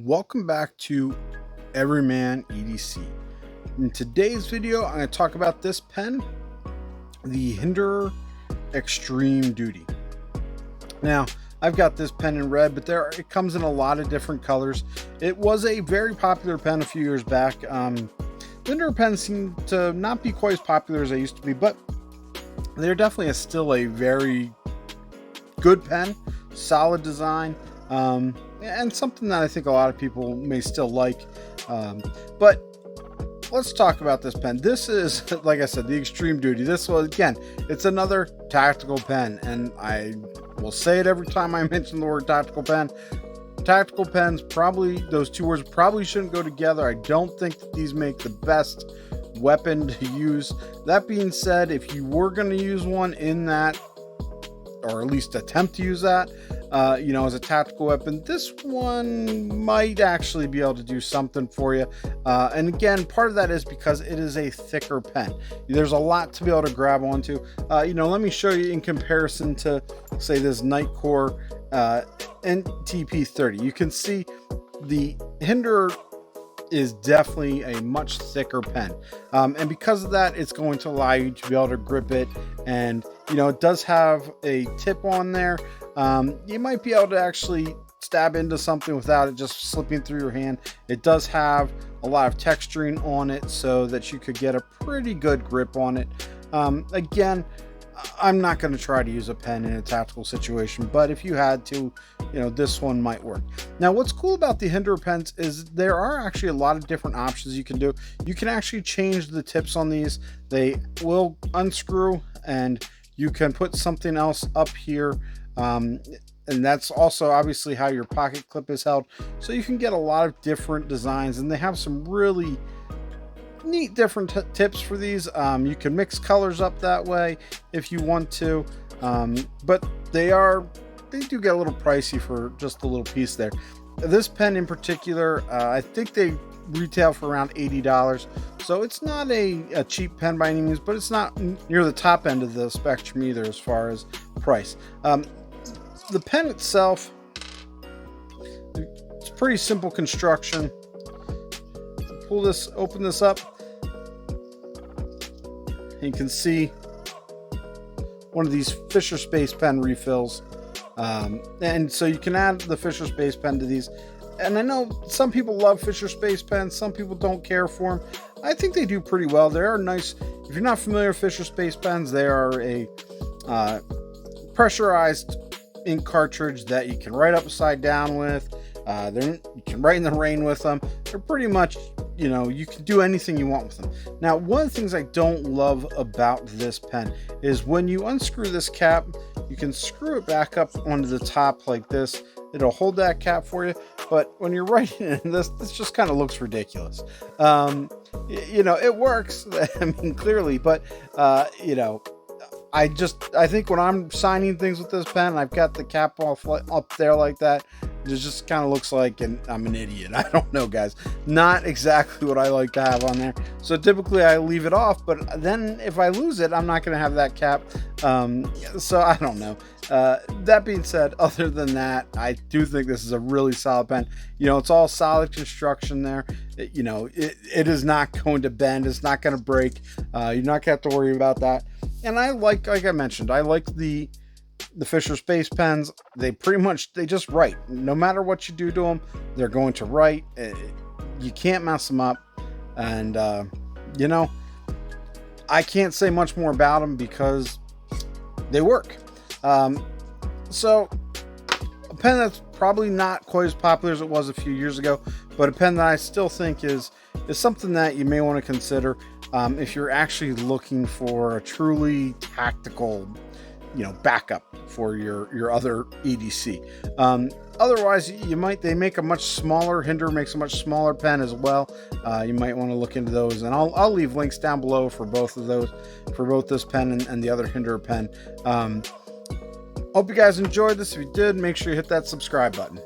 Welcome back to Everyman EDC. In today's video, I'm going to talk about this pen, the Hinderer Extreme Duty. Now, I've got this pen in red, but it comes in a lot of different colors. It was a very popular pen a few years back. Hinderer pens seem to not be quite as popular as they used to be, but they're definitely still a very good pen, solid design. And something that I think a lot of people may still like. But let's talk about this pen. This is, like I said, the Extreme Duty. This was, again, it's another tactical pen. And I will say it every time I mention the word tactical pen. Tactical pens, probably, those two words probably shouldn't go together. I don't think that these make the best weapon to use. That being said, if you were going to use one in that, or at least attempt to use that, as a tactical weapon, this one might actually be able to do something for you. And again, part of that is because it is a thicker pen. There's a lot to be able to grab onto. Let me show you in comparison to, say, this Nightcore NTP30. You can see the Hinderer is definitely a much thicker pen, and because of that, it's going to allow you to be able to grip it. And it does have a tip on there. You might be able to actually stab into something without it just slipping through your hand. It does have a lot of texturing on it so that you could get a pretty good grip on it. Again, I'm not going to try to use a pen in a tactical situation, but if you had to, this one might work. Now, what's cool about the Hinderer pens is there are actually a lot of different options you can do. You can actually change the tips on these. They will unscrew and you can put something else up here. And that's also obviously how your pocket clip is held. So you can get a lot of different designs, and they have some really neat different tips for these. You can mix colors up that way if you want to, but they do get a little pricey for just a little piece there. This pen in particular, I think they retail for around $80, so it's not a cheap pen by any means, but it's not near the top end of the spectrum either as far as price. The pen itself, it's pretty simple construction. Open this up, and you can see one of these Fisher Space Pen refills, and so you can add the Fisher Space Pen to these. And I know some people love Fisher Space Pens, some people don't care for them. I think they do pretty well. They are nice. If you're not familiar with Fisher Space Pens, they are a pressurized ink cartridge that you can write upside down with. You can write in the rain with them. They're pretty much, you can do anything you want with them. Now, one of the things I don't love about this pen is when you unscrew this cap, you can screw it back up onto the top like this. It'll hold that cap for you. But when you're writing in this just kind of looks ridiculous. It works, I mean, clearly, but, I think when I'm signing things with this pen, I've got the cap off up there like that. It just kind of looks like I'm an idiot. I don't know, guys. Not exactly what I like to have on there. So typically I leave it off, but then if I lose it, I'm not going to have that cap. So I don't know. That being said, other than that, I do think this is a really solid pen. It's all solid construction there. It is not going to bend. It's not going to break. You're not going to have to worry about that. And I like I mentioned, I like the Fisher Space Pens. They just write. No matter what you do to them, they're going to write. You can't mess them up. And, I can't say much more about them because they work. So a pen that's probably not quite as popular as it was a few years ago, but a pen that I still think is something that you may want to consider if you're actually looking for a truly tactical, backup for your other EDC. Otherwise, they make a much smaller, Hinderer makes a much smaller pen as well. You might want to look into those, and I'll leave links down below for both of those, for both this pen and the other Hinderer pen. Hope you guys enjoyed this. If you did, make sure you hit that subscribe button.